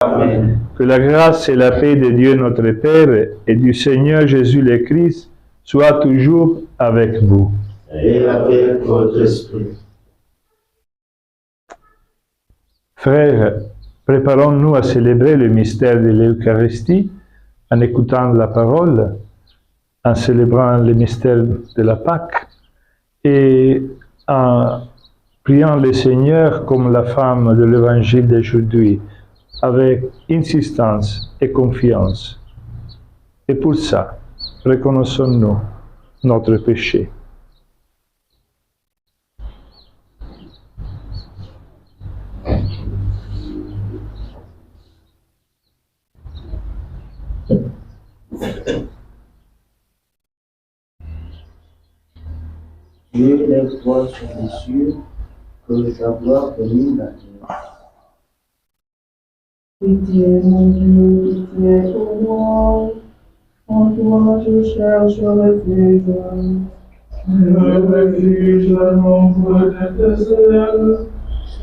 Amen. Que la grâce et la paix de Dieu notre Père et du Seigneur Jésus le Christ soient toujours avec vous. Et avec votre esprit. Frères, préparons-nous à célébrer le mystère de l'Eucharistie en écoutant la parole, en célébrant le mystère de la Pâque et en priant le Seigneur comme la femme de l'évangile d'aujourd'hui, avec insistance et confiance. Et pour ça, reconnaissons-nous notre péché. Dieu lève-toi sur les cieux, que ta gloire domine la terre. Pitié, mon Dieu, pitié pour moi. En toi je cherche refuge. Le refuge de l'ombre de tes ailes,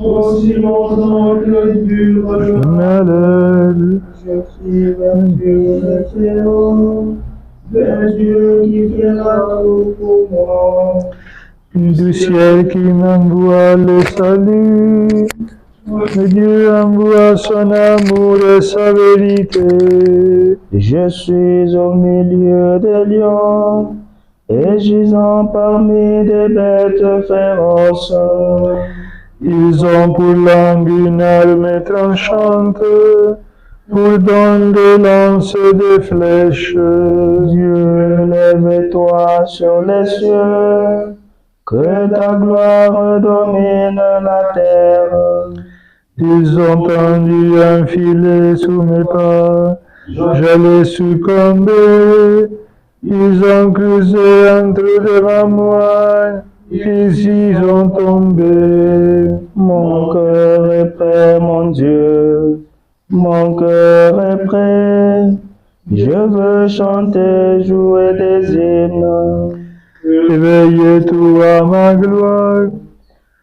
aussi longtemps que dure le Malheur. Je crie vers Dieu le Très-Haut, vers Dieu qui fera tout pour moi. Du ciel qui m'envoie le salut, que Dieu envoie son amour et sa vérité. Je suis au milieu des lions, et gisant parmi des bêtes féroces. Ils ont pour langue une arme tranchante, pour don des lances et des flèches. Dieu, lève-toi sur les cieux, que ta gloire domine la terre. Ils ont tendu un filet sous mes pas, j'allais succomber. Ils ont creusé un trou devant moi, ils y sont tombés. Mon cœur est prêt, mon Dieu, mon cœur est prêt. Je veux chanter, jouer des hymnes. Éveillez-toi ma gloire,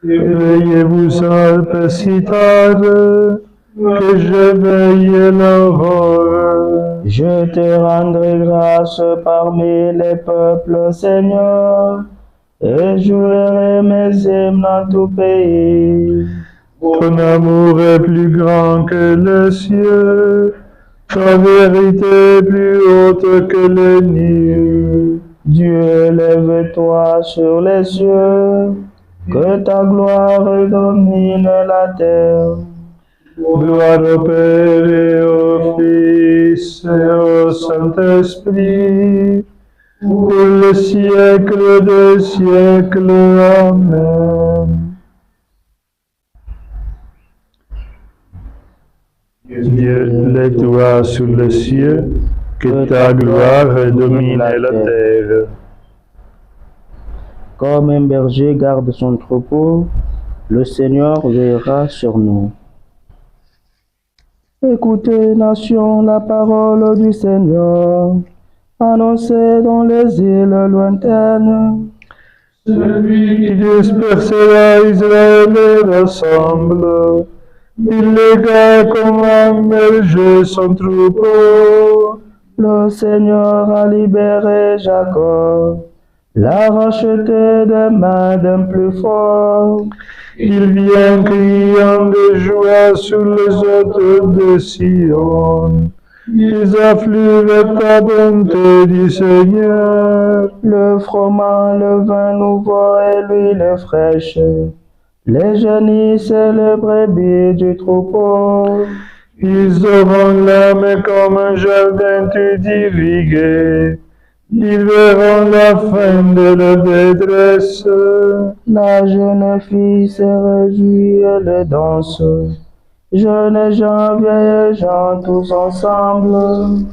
éveillez-vous Alpes si tard, que je veille l'aurore. Je te rendrai grâce parmi les peuples, Seigneur, et jouerai mes hymnes en tout pays. Ton amour est plus grand que les cieux, ta vérité plus haute que les nues. Dieu, lève-toi sur les cieux, que ta gloire domine la terre. Gloire au Père et au Fils et au Saint-Esprit, pour le siècle des siècles. Amen. Dieu, lève-toi sur les cieux, que ta gloire domine la terre. Comme un berger garde son troupeau, le Seigneur veillera sur nous. Écoutez, nation, la parole du Seigneur, annoncée dans les îles lointaines. Celui qui dispersera Israël et rassemble, il légua comme un berger son troupeau. Le Seigneur a libéré Jacob, l'a racheté des mains d'un plus fort. Il vient criant de joie sur les hôtes de Sion. Ils affluent ta bonté du Seigneur. Le froment, le vin nouveau et l'huile fraîche, les génisses et les brebis du troupeau. Ils auront l'âme comme un jardin tout irrigué. Ils verront la fin de leur détresse. La jeune fille se réjouit et le danse. Jeunes gens, vieilles gens, tous ensemble.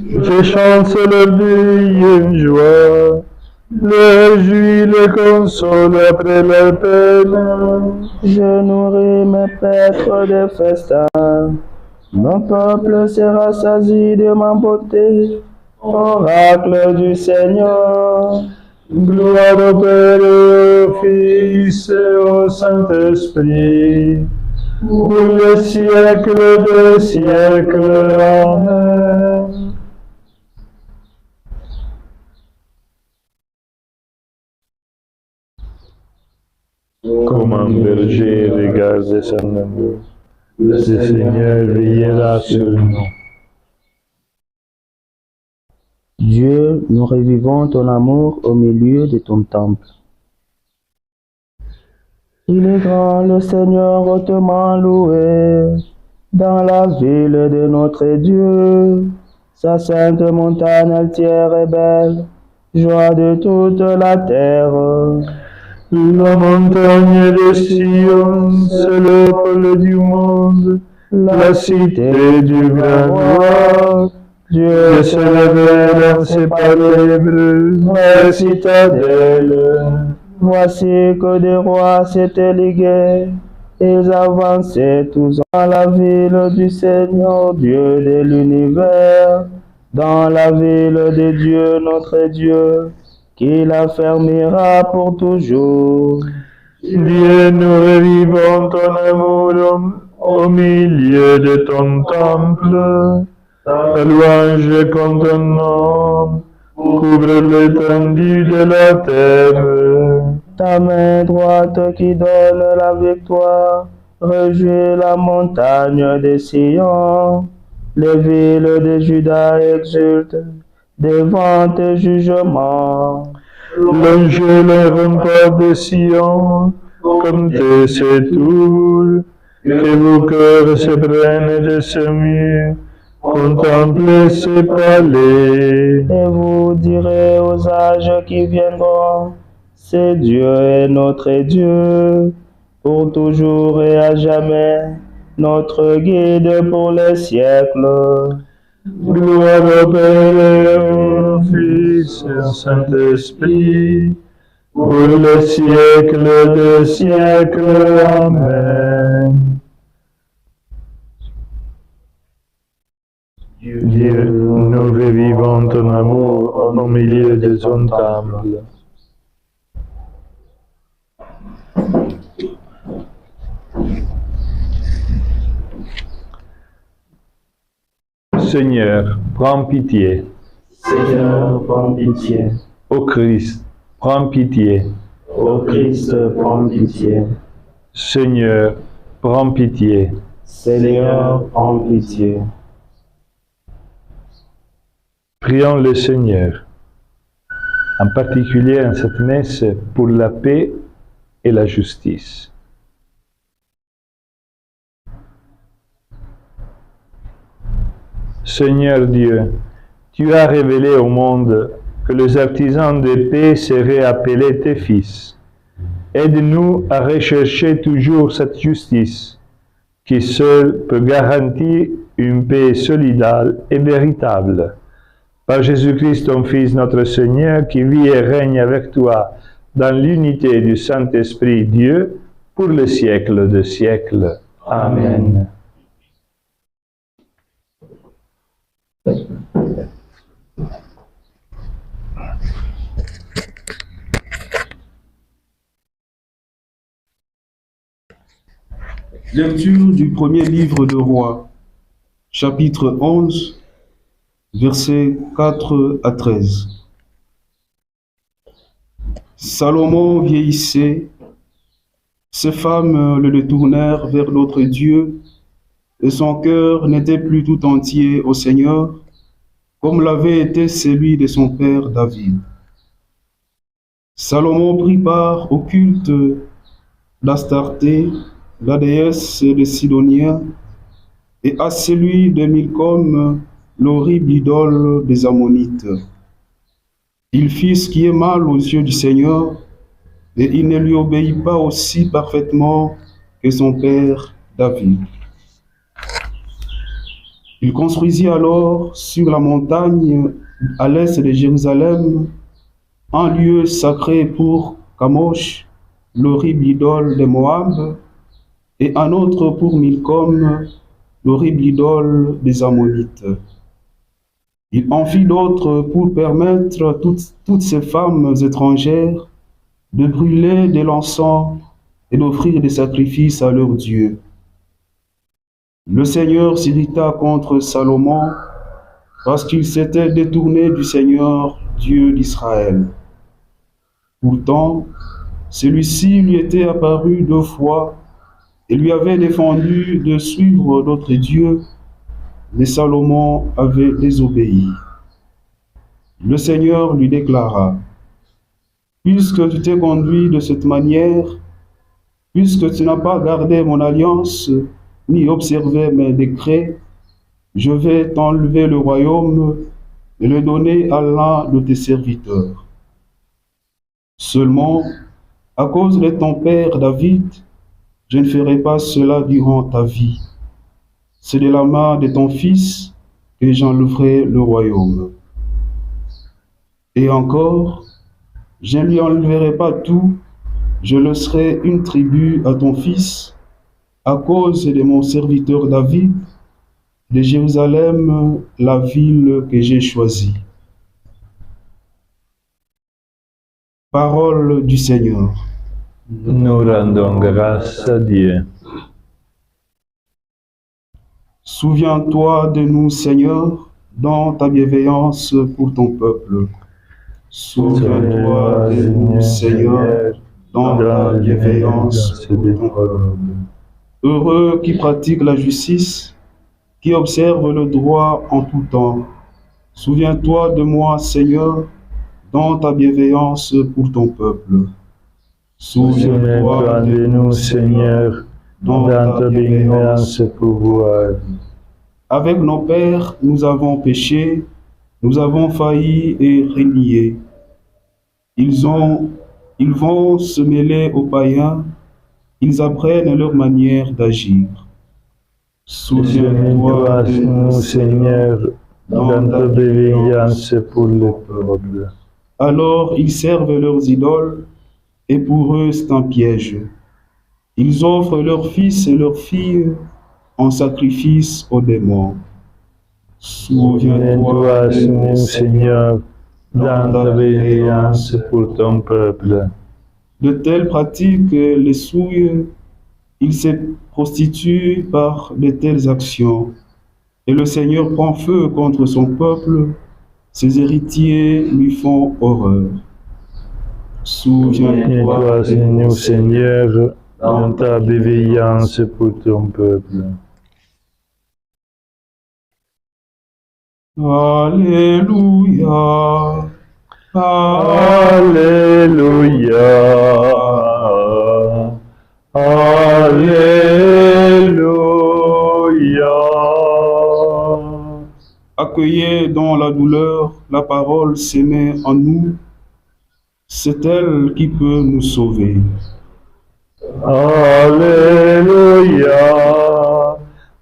Je chante leur vie une joie. Le réjouis, le console après leur peine. Je nourris mes paîtres de festins. Mon peuple sera rassasié de ma beauté. Oracle du Seigneur. Gloire au Père et au Fils et au Saint-Esprit, pour le siècle des siècles. Amen. Comme un berger regarde son amour, le Seigneur veillera sur nous. Dieu, nous revivons ton amour au milieu de ton temple. Il est grand, le Seigneur hautement loué, dans la ville de notre Dieu. Sa sainte montagne altière est belle, joie de toute la terre. La montagne de Sion, c'est le pôle du monde, la cité du grand roi. Dieu s'est levé dans ses palais bleus, la citadelle. Voici que des rois s'étaient ligués, ils avançaient tous dans la ville du Seigneur, Dieu de l'univers, dans la ville de Dieu, notre Dieu, qui l'affermira pour toujours. Dieu, nous revivons ton amour au milieu de ton temple. Ta louange comme ton nom couvre l'étendue de la terre. Ta main droite qui donne la victoire réjouit la montagne de Sion. Les villes de Juda exultent devant tes jugements. Longe les remparts de Sion comme tes tours, que vos cœurs se prennent de ce mur. Contemplez ces palais. Et vous direz aux âges qui viendront, c'est Dieu est notre Dieu, pour toujours et à jamais, notre guide pour les siècles. Gloire au Père et au Fils et au Saint-Esprit, pour les siècles des siècles. Amen. Dieu, nous revivons ton amour au milieu de ton temple. Seigneur, prends pitié. Seigneur, prends pitié. Ô Christ, prends pitié. Ô Christ, prends pitié. Seigneur, prends pitié. Seigneur, prends pitié. Prions le Seigneur, en particulier en cette messe pour la paix et la justice. Seigneur Dieu, tu as révélé au monde que les artisans de paix seraient appelés tes fils. Aide-nous à rechercher toujours cette justice qui seule peut garantir une paix solidaire et véritable. Par Jésus-Christ, ton Fils, notre Seigneur, qui vit et règne avec toi dans l'unité du Saint-Esprit Dieu, pour les siècles des siècles. Amen. Lecture du premier livre de Rois, chapitre 11, versets 4 à 13. Salomon vieillissait, ses femmes le détournèrent vers l'autre Dieu, et son cœur n'était plus tout entier au Seigneur, comme l'avait été celui de son père David. Salomon prit part au culte d'Astarté, la déesse des Sidoniens, et à celui de Milcom, l'horrible idole des Ammonites. Il fit ce qui est mal aux yeux du Seigneur, et il ne lui obéit pas aussi parfaitement que son père David. Il construisit alors sur la montagne à l'est de Jérusalem un lieu sacré pour Kamosh, l'horrible idole de Moab, et un autre pour Milcom, l'horrible idole des Ammonites. Il en fit d'autres pour permettre à toutes ces femmes étrangères de brûler de l'encens et d'offrir des sacrifices à leur Dieu. Le Seigneur s'irrita contre Salomon parce qu'il s'était détourné du Seigneur, Dieu d'Israël. Pourtant, celui-ci lui était apparu 2 fois et lui avait défendu de suivre d'autres dieux, mais Salomon avait désobéi. Le Seigneur lui déclara: puisque tu t'es conduit de cette manière, puisque tu n'as pas gardé mon alliance, ni observé mes décrets, je vais t'enlever le royaume et le donner à l'un de tes serviteurs. Seulement, à cause de ton père David, je ne ferai pas cela durant ta vie. C'est de la main de ton fils que j'enlèverai le royaume. Et encore, je ne lui enlèverai pas tout, je laisserai une tribu à ton fils, à cause de mon serviteur David, de Jérusalem, la ville que j'ai choisie. Parole du Seigneur. Nous rendons grâce à Dieu. Souviens-toi de nous, Seigneur, dans ta bienveillance pour ton peuple. Souviens-toi de nous, Seigneur, dans ta bienveillance pour ton peuple. Heureux qui pratique la justice, qui observe le droit en tout temps. Souviens-toi de moi, Seigneur, dans ta bienveillance pour ton peuple. Souviens-toi de nous, Seigneur, dans ta bienveillance pouvoir. Avec nos pères, nous avons péché, nous avons failli et renié. Ils vont se mêler aux païens, ils apprennent leur manière d'agir. Souviens-toi de nous, Seigneur, dans ta bienveillance pour le peuple. Alors ils servent leurs idoles, et pour eux c'est un piège. Ils offrent leurs fils et leurs filles en sacrifice aux démons. Souviens-toi de nous, Seigneur, dans ta bienveillance pour ton peuple. De telles pratiques les souillent, ils se prostituent par de telles actions. Et le Seigneur prend feu contre son peuple, ses héritiers lui font horreur. Souviens-toi de nous, Seigneur, dans ta bienveillance pour ton peuple. Alléluia. Alléluia. Alléluia. Accueillez dans la douleur la parole s'aimée en nous. C'est elle qui peut nous sauver. Alléluia.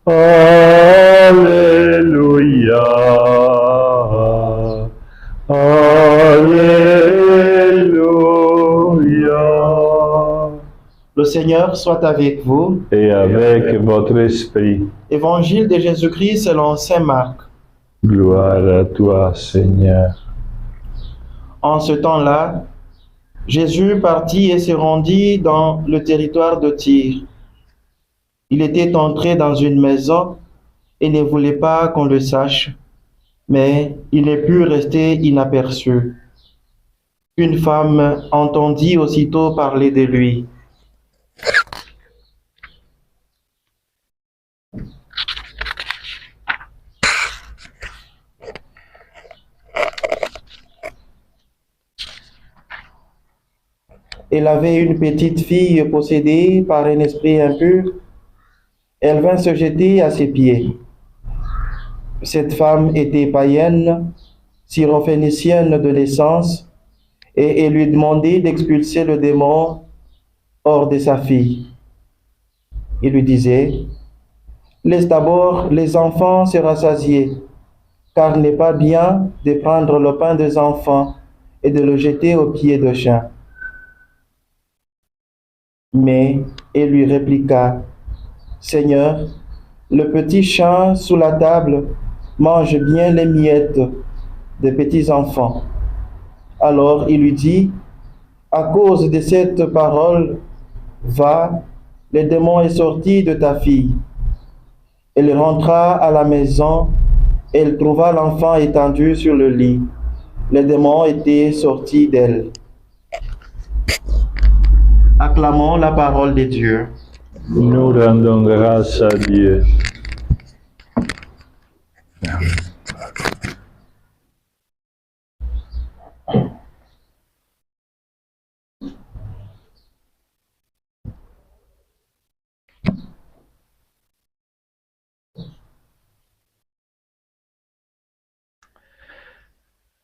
Alléluia. Alléluia. Le Seigneur soit avec vous. Et avec votre esprit. Évangile de Jésus-Christ selon saint Marc. Gloire à toi, Seigneur. En ce temps-là, Jésus partit et se rendit dans le territoire de Tyr. Il était entré dans une maison et ne voulait pas qu'on le sache, mais il ne put rester inaperçu. Une femme entendit aussitôt parler de lui. Elle avait une petite fille possédée par un esprit impur. Elle vint se jeter à ses pieds. Cette femme était païenne, syrophénicienne de naissance, et elle lui demandait d'expulser le démon hors de sa fille. Il lui disait: laisse d'abord les enfants se rassasier, car il n'est pas bien de prendre le pain des enfants et de le jeter aux pieds de chiens. Mais elle lui répliqua: Seigneur, le petit chat sous la table mange bien les miettes des petits enfants. Alors il lui dit: à cause de cette parole, va, le démon est sorti de ta fille. Elle rentra à la maison. Elle trouva l'enfant étendu sur le lit. Les démons étaient sortis d'elle. Acclamons la parole de Dieu. Nous rendons grâce à Dieu.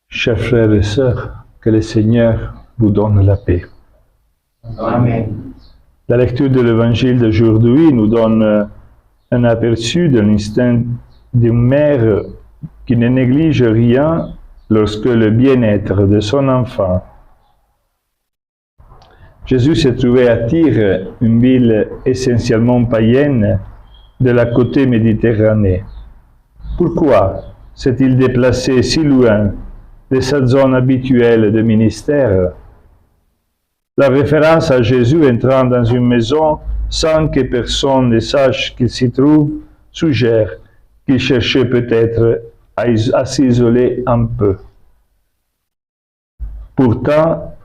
Chers frères et sœurs, que le Seigneur vous donne la paix. Amen. La lecture de l'Évangile d'aujourd'hui nous donne un aperçu de l'instinct d'une mère qui ne néglige rien lorsque le bien-être de son enfant. Jésus s'est trouvé à Tyr, une ville essentiellement païenne de la côte méditerranée. Pourquoi s'est-il déplacé si loin de sa zone habituelle de ministère? La référence à Jésus entrant dans une maison sans que personne ne sache qu'il s'y trouve suggère qu'il cherchait peut-être à s'isoler un peu. Pourtant,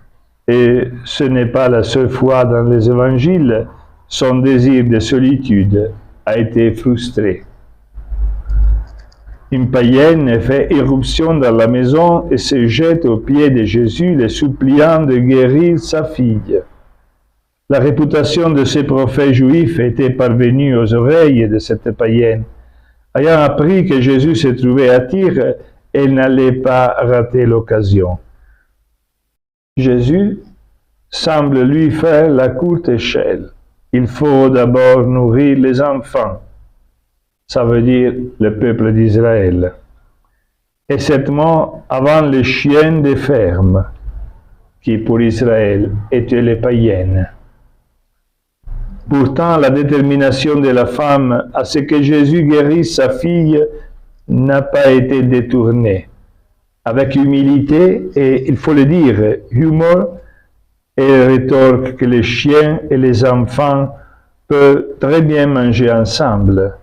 et ce n'est pas la seule fois dans les évangiles, son désir de solitude a été frustré. Une païenne fait irruption dans la maison et se jette aux pieds de Jésus, le suppliant de guérir sa fille. La réputation de ces prophètes juifs était parvenue aux oreilles de cette païenne. Ayant appris que Jésus se trouvait à Tyr, elle n'allait pas rater l'occasion. Jésus semble lui faire la courte échelle. Il faut d'abord nourrir les enfants. Ça veut dire le peuple d'Israël. Et certainement avant les chiens des fermes, qui pour Israël étaient les païennes. Pourtant, la détermination de la femme à ce que Jésus guérisse sa fille n'a pas été détournée. Avec humilité et, il faut le dire, humour, elle rétorque que les chiens et les enfants peuvent très bien manger ensemble.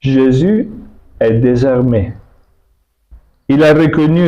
Jésus est désarmé. Il a reconnu